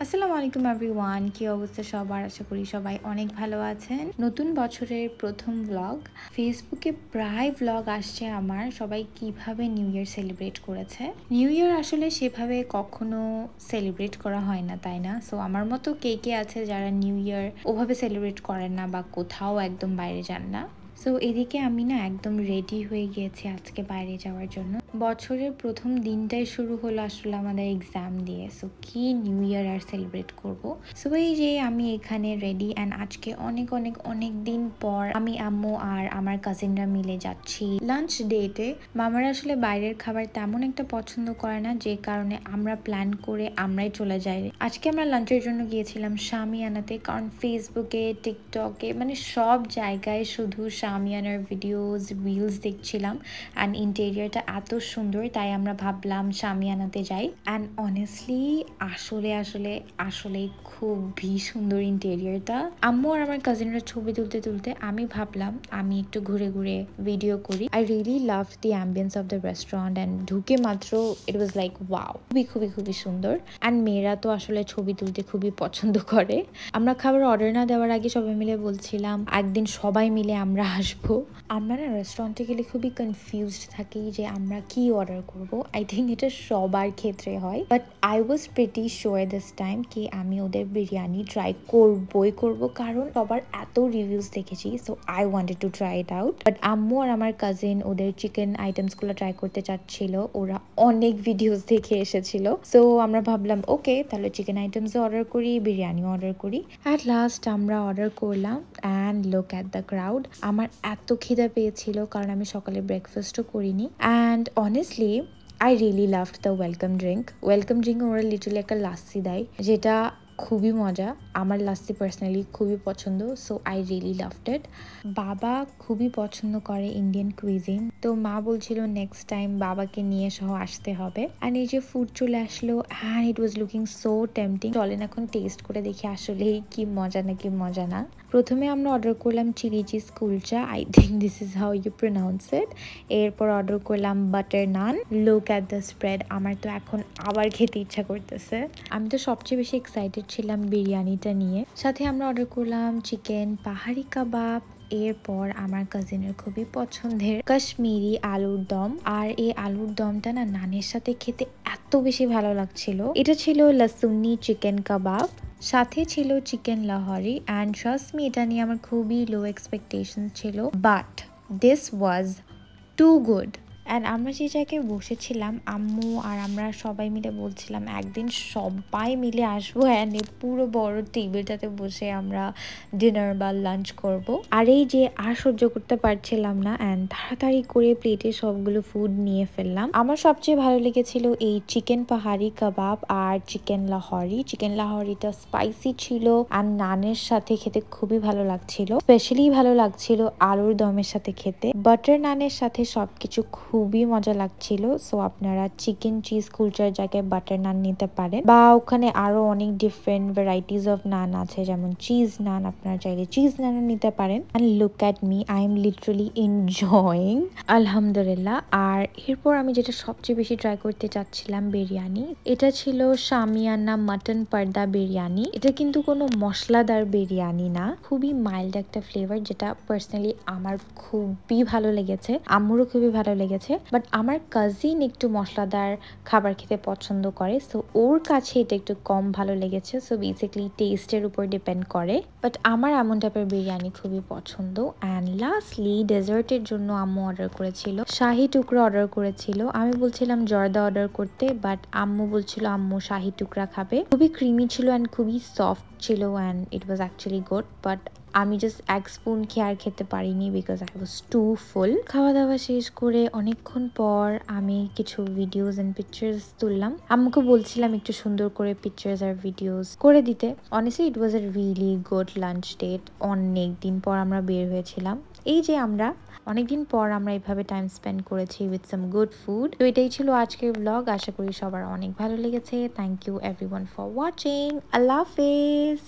আসসালামু আলাইকুম এভরিওয়ান, কি অবস্থা সবার? আশা করি সবাই অনেক ভালো আছেন। নতুন বছরের প্রথম ব্লগ। ফেসবুকে প্রায় ব্লগ আসছে আমার, সবাই কিভাবে নিউ ইয়ার সেলিব্রেট করেছে। নিউ ইয়ার আসলে সেভাবে কখনো সেলিব্রেট করা হয় না, তাই না? সো আমার মতো কে কে আছে যারা নিউ ইয়ার ওভাবে সেলিব্রেট করেন না বা কোথাও একদম বাইরে যান না। সো এদিকে আমি না একদম রেডি হয়ে গিয়েছি আজকে বাইরে যাওয়ার জন্য। বছরের প্রথম দিনটাই শুরু হলো আসলে আমাদের এক্সাম দিয়ে। সো কি নিউ ইয়ার আর সেলিব্রেট করব। সো এই যে আমি এখানে রেডি অ্যান্ড আজকে অনেক অনেক অনেক দিন পর আমি, আম্মু আর আমার কাজিনরা মিলে যাচ্ছি লাঞ্চ ডেটে। মামারা আসলে বাইরের খাবার তেমন একটা পছন্দ করে না, যে কারণে আমরা প্ল্যান করে আমরাই চলে যাই। আজকে আমরা লাঞ্চের জন্য গিয়েছিলাম শামিয়ানাতে, কারণ ফেসবুকে, টিকটকে মানে সব জায়গায় শুধু শামিয়ানার ভিডিওস, রিলস দেখছিলাম অ্যান্ড ইন্টেরিয়রটা এত সুন্দর, তাই আমরা ভাবলাম শামিয়ানাতে যাই। অ্যান্ড অনেস্টলি আসলে আসলে আসলে খুবই সুন্দর ইন্টেরিয়রটা। আম্মু আর আমার কাজিনরা ছবি তুলতে তুলতে আমি ভাবলাম আমি একটু ঘুরে ঘুরে ভিডিও করি। I really love the ambience of the restaurant and ঢুকে মাত্র ইট ওয়াজ লাইক ওয়াও, খুবই খুবই খুবই সুন্দর। অ্যান্ড মেয়েরা তো আসলে ছবি তুলতে খুবই পছন্দ করে। আমরা খাবার অর্ডার না দেওয়ার আগে সবাই মিলে বলছিলাম একদিন সবাই মিলে আমরা আসবো। আমরা না রেস্টুরেন্টে গেলে খুবই কনফিউজড থাকি যে আমরা কি অর্ডার করব। আই থিঙ্ক এটা সবার ক্ষেত্রে হয়, but I was pretty sure this time কি আমি ওদের বিরিয়ানি ট্রাই করবই করব, কারণ সবার এত রিভিউজ দেখেছি। So I wanted to try it out. But আম্মু আর আমার কাজিন ওদের চিকেন আইটেমসগুলো ট্রাই করতে চাচ্ছিল, ওরা অনেক ভিডিওস দেখে এসেছিল। সো আমরা ভাবলাম ওকে, তাহলে চিকেন আইটেমসও অর্ডার করি, বিরিয়ানিও অর্ডার করি। অ্যাট লাস্ট আমরা অর্ডার করলাম and look at the crowd. আমার এত খিদা পেয়েছিল কারণ আমি সকালে ব্রেকফাস্টও করিনি। And honestly I really loved the welcome drink. Welcome drink ওরা লিটারলি একটা লাস্সি দেয়, যেটা খুবই মজা। আমার লাস্সি পার্সোনালি খুবই পছন্দ, so I really loved it. বাবা খুবই পছন্দ করে ইন্ডিয়ান কুইজিন, তো মা বলছিল নেক্সট টাইম বাবাকে নিয়ে সহ আসতে হবে। অ্যান্ড এই যে ফুড চলে আসলো and it was looking so tempting. চলেন এখন টেস্ট করে দেখি আসলেই কি মজা নাকি মজা না। প্রথমে আমরা অর্ডার করলাম chilli cheese kulcha, I think this is how you pronounce it. এরপর অর্ডার করলাম butter naan. Look at the spread, আমার তো এখন আবার খেতে ইচ্ছা করতেছে। আমি তো সবচেয়ে বেশি এক্সাইটেড ছিলাম বিরিয়ানিটা নিয়ে। সাথে আমরা অর্ডার করলাম চিকেন পাহাড়ি কাবাব। এরপর আমার কাজিনের খুবই পছন্দের কাশ্মীরি আলুর দম, আর এই আলুর দমটা না নানের সাথে খেতে এত বেশি ভালো লাগছিল। এটা ছিল লাসুনি চিকেন কাবাব, সাথে ছিল chicken Lahori. And trust me, এটা নিয়ে আমার খুবই লো এক্সপেকটেশন ছিল, but this was too good. অ্যান্ড আমরা যে জায়গায় বসেছিলাম আম্মু আর আমরা সবাই মিলে বলছিলাম একদিন সবাই মিলে আসবো অ্যান্ড এই পুরো বড় টেবিলটাতে বসে আমরা ডিনার বা লাঞ্চ করব। আর এই যে আর সহ্য করতে পারছিলাম না অ্যান্ড তাড়াতাড়ি করে প্লেটে সবগুলো ফুড নিয়ে ফেললাম। আমার সবচেয়ে ভালো লেগেছিল এই চিকেন পাহাড়ি কাবাব আর চিকেন লাহোরি। চিকেন লাহোরিটা স্পাইসি ছিল আর নানের সাথে খেতে খুবই ভালো লাগছিল। স্পেশালি ভালো লাগছিল আলুর দমের সাথে খেতে। বাটার নানের সাথে সবকিছু খুবই মজা লাগছিল। সো আপনারা চিকেন চিজ কুলচার জায়গায় বাটার নান নিতে পারেন, বা ওখানে আরো অনেক ডিফারেন্ট ভ্যারাইটিস অফ নান আছে, যেমন চিজ নান, আপনারা চাইলে চিজ নানও নিতে পারেন। And look at me, I am literally enjoying, আলহামদুলিল্লাহ। আর এরপর আমি যেটা সবচেয়ে বেশি ট্রাই করতে চাচ্ছিলাম বিরিয়ানি, এটা ছিল শামিয়ানা মাটন পর্দা বিরিয়ানি। এটা কিন্তু কোনো মশলাদার বিরিয়ানি না, খুবই মাইল্ড একটা ফ্লেভার, যেটা পার্সোনালি আমার খুবই ভালো লেগেছে, আম্মুরও খুবই ভালো লেগেছে। বাট আমার কাজিন একটু মশলাদার খাবার খেতে পছন্দ করে, সো ওর কাছে এটা একটু কম ভালো লেগেছে। সো বেসিক্যালি টেস্টের উপর ডিপেন্ড করে, বাট আমার এমন টাইপের বিরিয়ানি খুবই পছন্দ। অ্যান্ড লাস্টলি ডেজার্টের জন্য আম্মু অর্ডার করেছিল শাহি টুকরা অর্ডার করেছিল। আমি বলছিলাম জর্দা অর্ডার করতে, বাট আম্মু বলছিল আম্মু শাহি টুকরা খাবে। খুবই ক্রিমি ছিল অ্যান্ড খুবই সফট ছিল and it was actually good. But আমি জাস্ট এক স্পুন খেয়ে আর খেতে পারিনি বিকজ আই ওয়াজ টু ফুল। খাওয়া দাওয়া শেষ করে অনেকক্ষণ পর আমি কিছু ভিডিওস এন্ড পিকচার্স তুললাম। আম্মুকে বলছিলাম একটু সুন্দর করে পিকচার্স আর ভিডিওস করে দিতে। Honestly it was a really good lunch date. অনেক দিন পর আমরা বের হয়েছিলাম, এই যে আমরা অনেকদিন পর আমরা এইভাবে টাইম স্পেন্ড করেছি উইথ সাম গুড ফুড। তো এটাই ছিল আজকের ব্লগ, আশা করি সবার অনেক ভালো লেগেছে। Thank you everyone for watching. আল্লাহ হাফেজ।